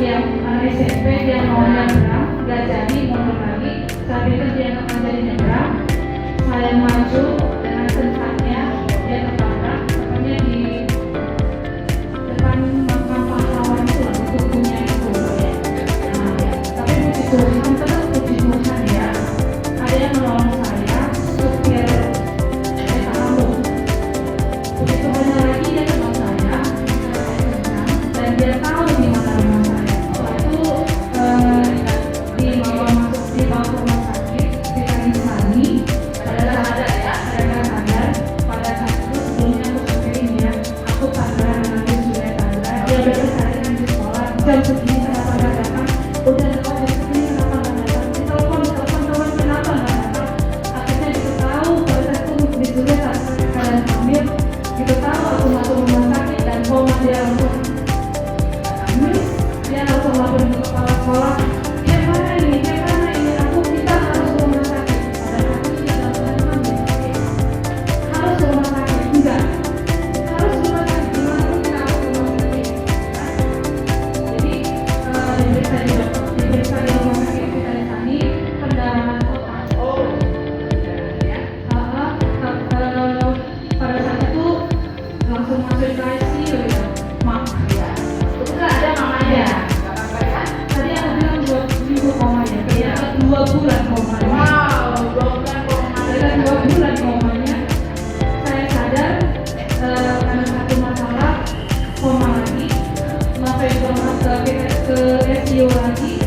dia anak SMP, dia mau nyebrang, nggak jadi mundur lagi. Saat itu dia nggak jadi nyebrang, saya maju dengan kencangnya, dia tertabrak, tepatnya di depan makam pahlawan itu lah, tubuhnya itu ya. Nah, ya. Tapi puji Tuhan, terus puji Tuhan ya, ada yang menolong saya, supir kereta api. Puji Tuhannya lagi dia kenal saya kencang, dan dia tahu di mana rumah saya. Setelah itu dibawa ke rumah sakit, dikasih sani, pada sadar, pada saat itu sebelumnya aku sampein ya, aku sadar nanti sudah sadar, dia berkesadaran di sekolah, jam segini kenapa nggak datang, udah dekat jam segini kenapa nggak datang, ditelepon teman kenapa nggak datang, akhirnya kita tahu pada saat itu disuruh keadaan hamil, kita tahu aku masuk rumah sakit dan koma dia langsung hamil, dia langsung lapor ke kepala sekolah, kayak mana ini aku kita harus ke rumah sakit, padahal aku sudah dalam keadaan hamil, harus ke rumah sakit, enggak harus ke rumah sakit, gimana pun kita harus ke rumah sakit. Jadi diperiksa di rumah sakit kita di sini, pendarahan otak. Pada saat itu langsung masuk ke ICU ya, mak ya. Itu nggak ada mamanya. Tadi aku bilang 2 minggu komanya, ternyata 2 bulan komanya. Wow, 2 bulan komanya. Dengan 2 bulan komanya, saya sadar karena satu masalah koma lagi, masuk ke ICU lagi.